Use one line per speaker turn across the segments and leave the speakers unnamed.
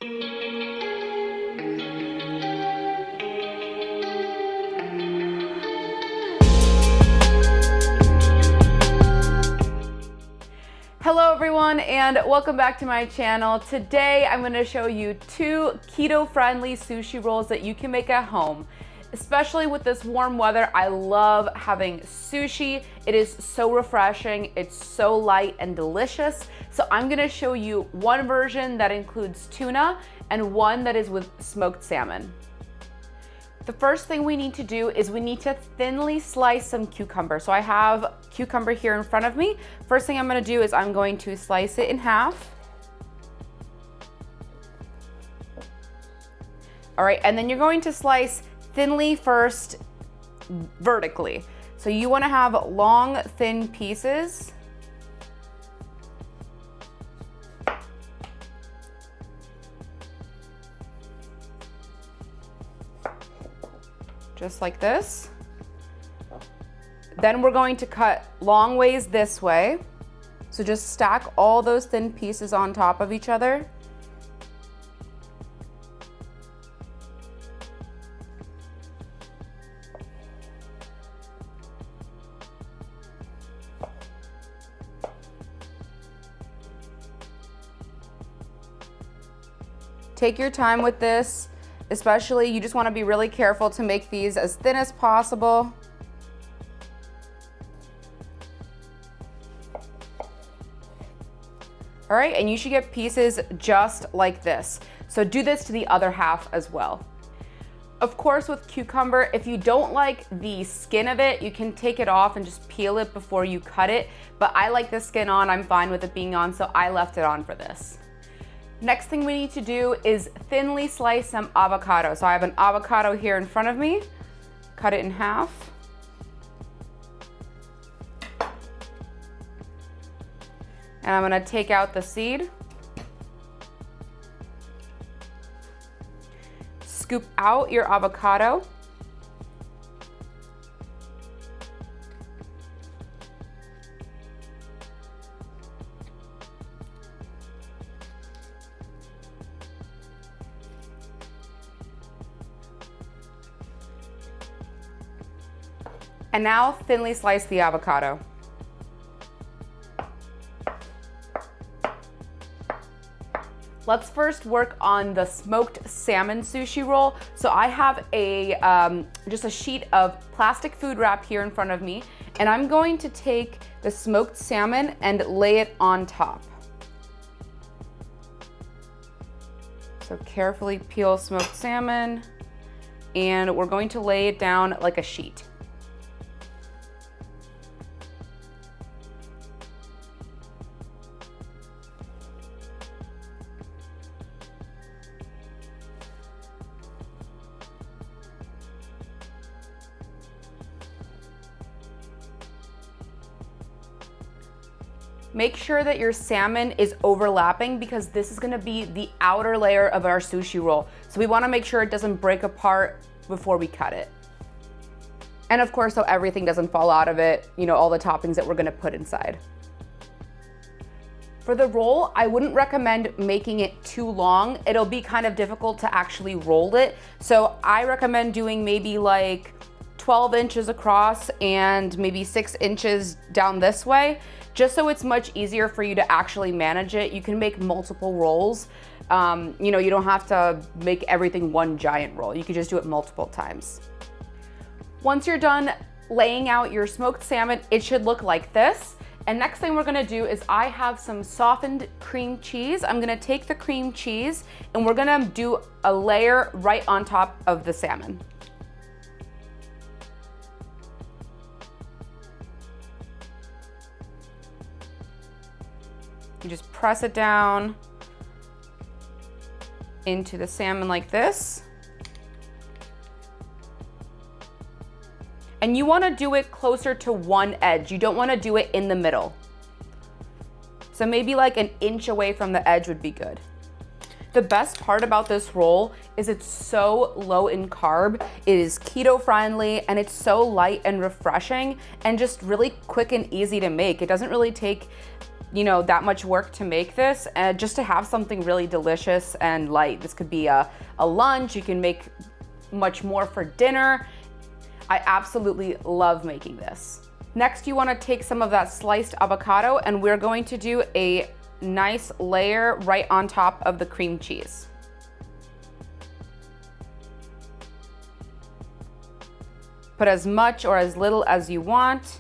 Hello everyone and welcome back to my channel. Today I'm going to show you 2 keto-friendly sushi rolls that you can make at home. Especially with this warm weather, I love having sushi. It is so refreshing, it's so light and delicious. So I'm going to show you one version that includes tuna and one that is with smoked salmon. The first thing we need to do is we need to thinly slice some cucumber. So I have cucumber here in front of me. First thing I'm gonna do is I'm going to slice it in half. All right, and then you're going to slice thinly first, vertically. So you wanna have long, thin pieces. Just like this. Then we're going to cut long ways this way. So just stack all those thin pieces on top of each other. Take your time with this. Especially, you just want to be really careful to make these as thin as possible. All right, and you should get pieces just like this. So do this to the other half as well. Of course, with cucumber, if you don't like the skin of it, you can take it off and just peel it before you cut it. But I like the skin on, I'm fine with it being on, so I left it on for this. Next thing we need to do is thinly slice some avocado. So I have an avocado here in front of me. Cut it in half. And I'm gonna take out the seed. Scoop out your avocado. And now thinly slice the avocado. Let's first work on the smoked salmon sushi roll. So I have a just a sheet of plastic food wrap here in front of me, and I'm going to take the smoked salmon and lay it on top. So carefully peel smoked salmon, and we're going to lay it down like a sheet. Make sure that your salmon is overlapping because this is gonna be the outer layer of our sushi roll. So we wanna make sure it doesn't break apart before we cut it. And of course, so everything doesn't fall out of it, you know, all the toppings that we're gonna put inside. For the roll, I wouldn't recommend making it too long. It'll be kind of difficult to actually roll it. So I recommend doing maybe like 12 inches across and maybe 6 inches down this way, just so it's much easier for you to actually manage it. You can make multiple rolls. You know, you don't have to make everything one giant roll. You can just do it multiple times. Once you're done laying out your smoked salmon, it should look like this. And next thing we're gonna do is I have some softened cream cheese. I'm gonna take the cream cheese and we're gonna do a layer right on top of the salmon. You just press it down into the salmon like this. And you wanna do it closer to one edge. You don't wanna do it in the middle. So maybe like an inch away from the edge would be good. The best part about this roll is it's so low in carb. It is keto friendly and it's so light and refreshing and just really quick and easy to make. It doesn't really take that much work to make this, and just to have something really delicious and light. This could be a lunch. You can make much more for dinner. I absolutely love making this. Next, you want to take some of that sliced avocado, and we're going to do a nice layer right on top of the cream cheese. Put as much or as little as you want.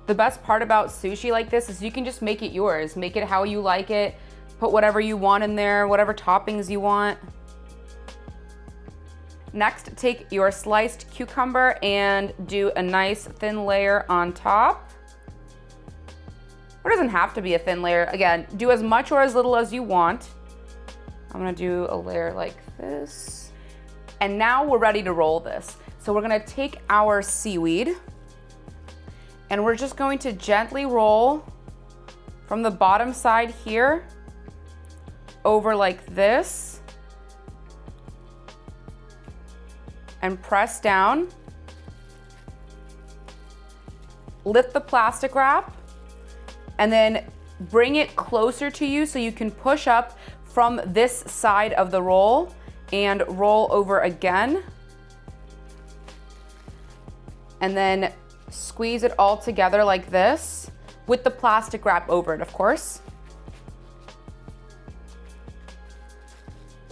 The best part about sushi like this is you can just make it yours. Make it how you like it. Put whatever you want in there, whatever toppings you want. Next, take your sliced cucumber and do a nice thin layer on top. Or it doesn't have to be a thin layer. Again, do as much or as little as you want. I'm gonna do a layer like this. And now we're ready to roll this. So we're gonna take our seaweed and we're just going to gently roll from the bottom side here over like this and press down. Lift the plastic wrap and then bring it closer to you so you can push up from this side of the roll and roll over again. And then squeeze it all together like this with the plastic wrap over it, of course.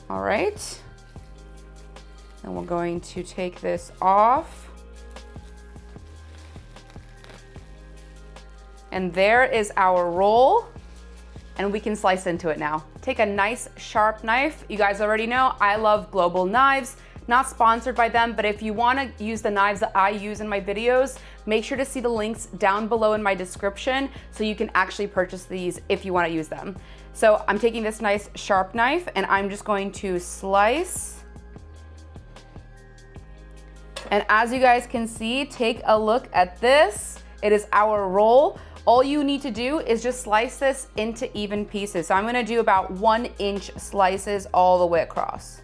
All right. And we're going to take this off. And there is our roll, and we can slice into it now. Take a nice sharp knife. You guys already know I love Global Knives. Not sponsored by them, but if you wanna use the knives that I use in my videos, make sure to see the links down below in my description so you can actually purchase these if you wanna use them. So I'm taking this nice sharp knife and I'm just going to slice. And as you guys can see, take a look at this. It is our roll. All you need to do is just slice this into even pieces. So I'm gonna do about 1-inch slices all the way across.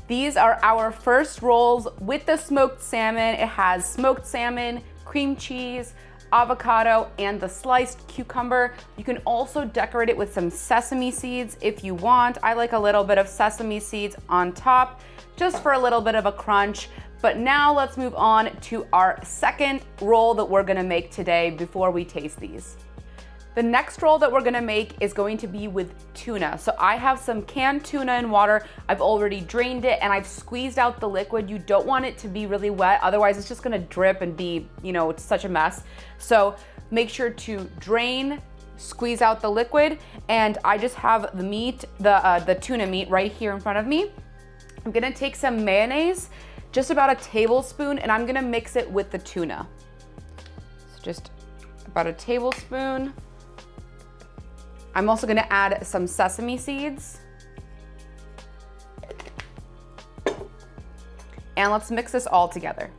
These are our first rolls with the smoked salmon. It has smoked salmon, cream cheese, avocado, and the sliced cucumber. You can also decorate it with some sesame seeds if you want. I like a little bit of sesame seeds on top, just for a little bit of a crunch. But now let's move on to our second roll that we're gonna make today before we taste these. The next roll that we're gonna make is going to be with tuna. So I have some canned tuna in water. I've already drained it and I've squeezed out the liquid. You don't want it to be really wet, otherwise it's just gonna drip and be, it's such a mess. So make sure to drain, squeeze out the liquid, and I just have the meat, the tuna meat right here in front of me. I'm gonna take some mayonnaise, just about a tablespoon, and I'm gonna mix it with the tuna. So just about a tablespoon. I'm also gonna add some sesame seeds. And let's mix this all together.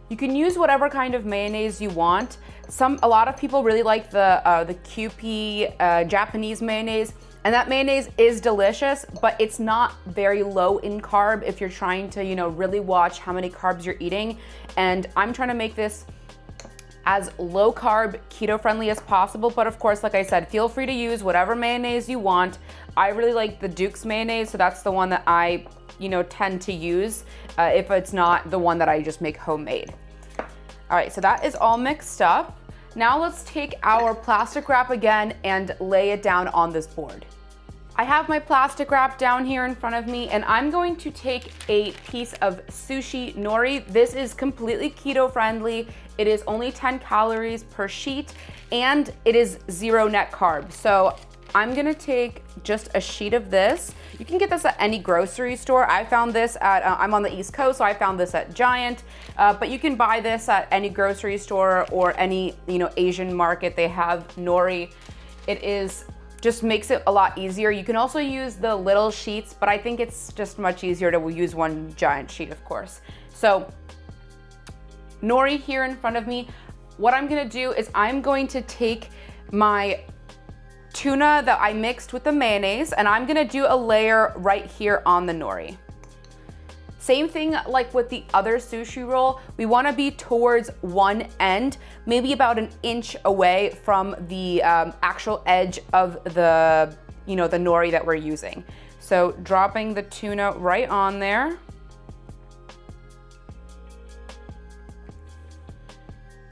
You can use whatever kind of mayonnaise you want. A lot of people really like the Kewpie Japanese mayonnaise, and that mayonnaise is delicious, but it's not very low in carb if you're trying to, really watch how many carbs you're eating. And I'm trying to make this as low carb, keto friendly as possible. But of course, like I said, feel free to use whatever mayonnaise you want. I really like the Duke's mayonnaise, so that's the one that I, tend to use if it's not the one that I just make homemade. All right, so that is all mixed up. Now let's take our plastic wrap again and lay it down on this board. I have my plastic wrap down here in front of me, and I'm going to take a piece of sushi nori. This is completely keto friendly. It is only 10 calories per sheet, and it is 0 net carbs. So I'm gonna take just a sheet of this. You can get this at any grocery store. I found this at, I'm on the East Coast, so I found this at Giant, but you can buy this at any grocery store or any, Asian market. They have nori. It is just makes it a lot easier. You can also use the little sheets, but I think it's just much easier to use one giant sheet, of course. So nori here in front of me. What I'm gonna do is I'm going to take my tuna that I mixed with the mayonnaise, and I'm gonna do a layer right here on the nori. Same thing like with the other sushi roll, we wanna be towards one end, maybe about an inch away from the actual edge of the, the nori that we're using. So dropping the tuna right on there.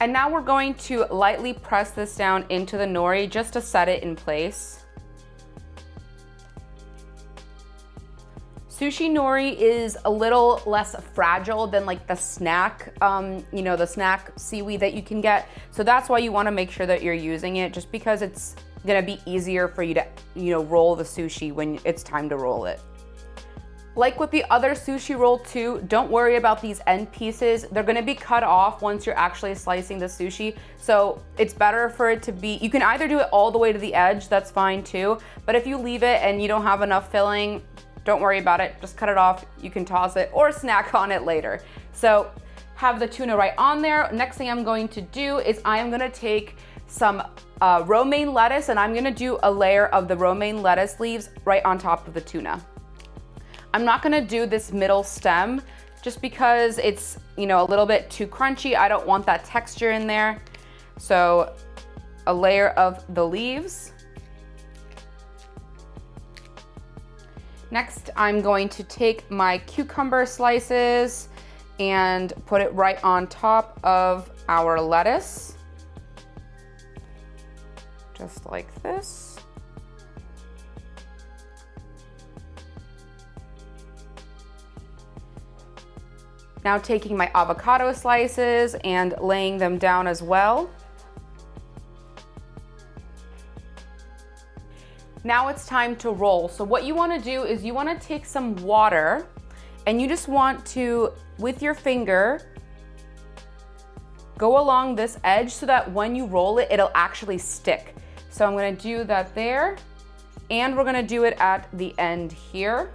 And now we're going to lightly press this down into the nori just to set it in place. Sushi nori is a little less fragile than like the snack, the snack seaweed that you can get. So that's why you wanna make sure that you're using it, just because it's gonna be easier for you to, roll the sushi when it's time to roll it. Like with the other sushi roll too, don't worry about these end pieces. They're gonna be cut off once you're actually slicing the sushi. So it's better for it to be, you can either do it all the way to the edge, that's fine too. But if you leave it and you don't have enough filling, don't worry about it, just cut it off. You can toss it or snack on it later. So have the tuna right on there. Next thing I'm going to do is I am gonna take some romaine lettuce, and I'm gonna do a layer of the romaine lettuce leaves right on top of the tuna. I'm not gonna do this middle stem just because it's, a little bit too crunchy. I don't want that texture in there. So a layer of the leaves. Next, I'm going to take my cucumber slices and put it right on top of our lettuce. Just like this. Now taking my avocado slices and laying them down as well. Now it's time to roll. So what you wanna do is you wanna take some water and you just want to, with your finger, go along this edge so that when you roll it, it'll actually stick. So I'm gonna do that there, and we're gonna do it at the end here.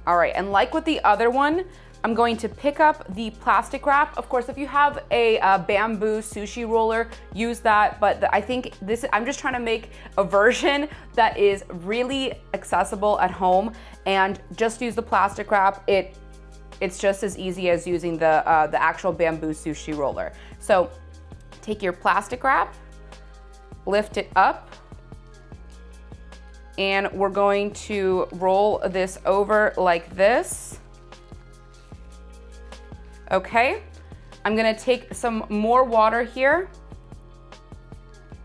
All right, and like with the other one, I'm going to pick up the plastic wrap. Of course, if you have a bamboo sushi roller, use that. But I think I'm just trying to make a version that is really accessible at home, and just use the plastic wrap. It's just as easy as using the actual bamboo sushi roller. So take your plastic wrap, lift it up, and we're going to roll this over like this. Okay, I'm gonna take some more water here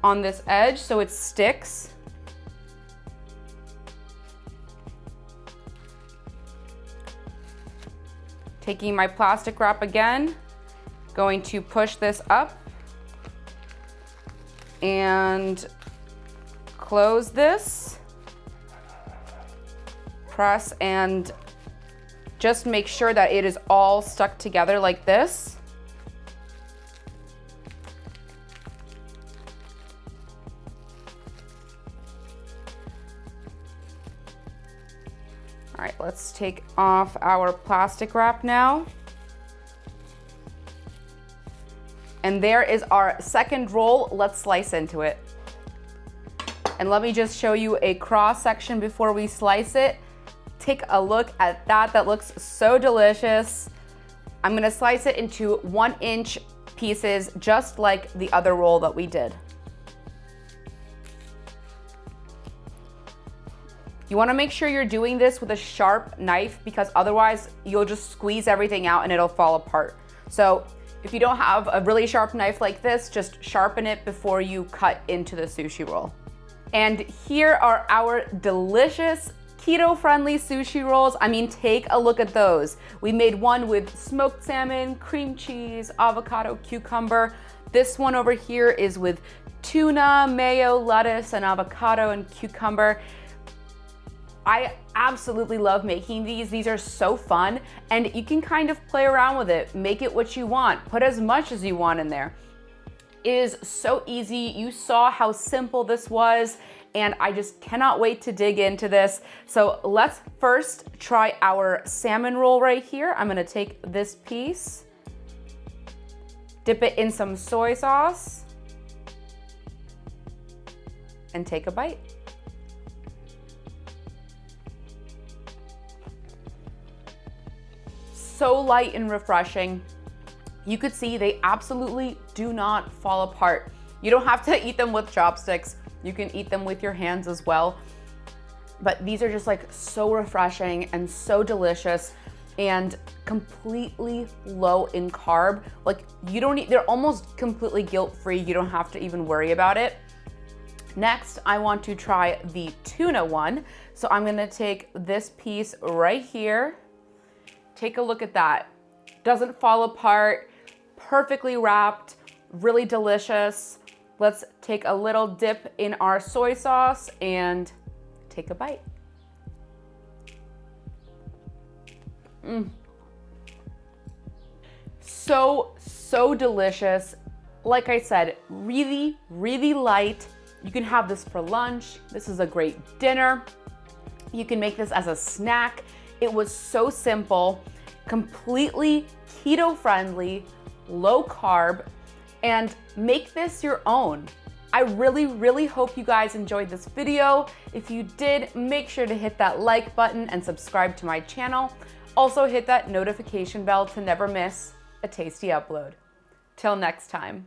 on this edge so it sticks. Taking my plastic wrap again, going to push this up and close this. Press and just make sure that it is all stuck together like this. All right, let's take off our plastic wrap now. And there is our second roll. Let's slice into it. And let me just show you a cross section before we slice it. Take a look at that. That looks so delicious. I'm gonna slice it into 1-inch pieces, just like the other roll that we did. You wanna make sure you're doing this with a sharp knife, because otherwise you'll just squeeze everything out and it'll fall apart. So if you don't have a really sharp knife like this, just sharpen it before you cut into the sushi roll. And here are our delicious keto-friendly sushi rolls. I mean, take a look at those. We made one with smoked salmon, cream cheese, avocado, cucumber. This one over here is with tuna, mayo, lettuce, and avocado and cucumber. I absolutely love making these. These are so fun, and you can kind of play around with it. Make it what you want. Put as much as you want in there. It is so easy. You saw how simple this was, and I just cannot wait to dig into this. So let's first try our salmon roll right here. I'm gonna take this piece, dip it in some soy sauce, and take a bite. So light and refreshing. You could see they absolutely do not fall apart. You don't have to eat them with chopsticks. You can eat them with your hands as well. But these are just like so refreshing and so delicious and completely low in carb. Like you don't need, they're almost completely guilt-free. You don't have to even worry about it. Next, I want to try the tuna one. So I'm gonna take this piece right here. Take a look at that. Doesn't fall apart, perfectly wrapped, really delicious. Let's take a little dip in our soy sauce and take a bite. So delicious. Like I said, really, really light. You can have this for lunch. This is a great dinner. You can make this as a snack. It was so simple, completely keto friendly, low carb, and make this your own. I really, really hope you guys enjoyed this video. If you did, make sure to hit that like button and subscribe to my channel. Also hit that notification bell to never miss a tasty upload. Till next time.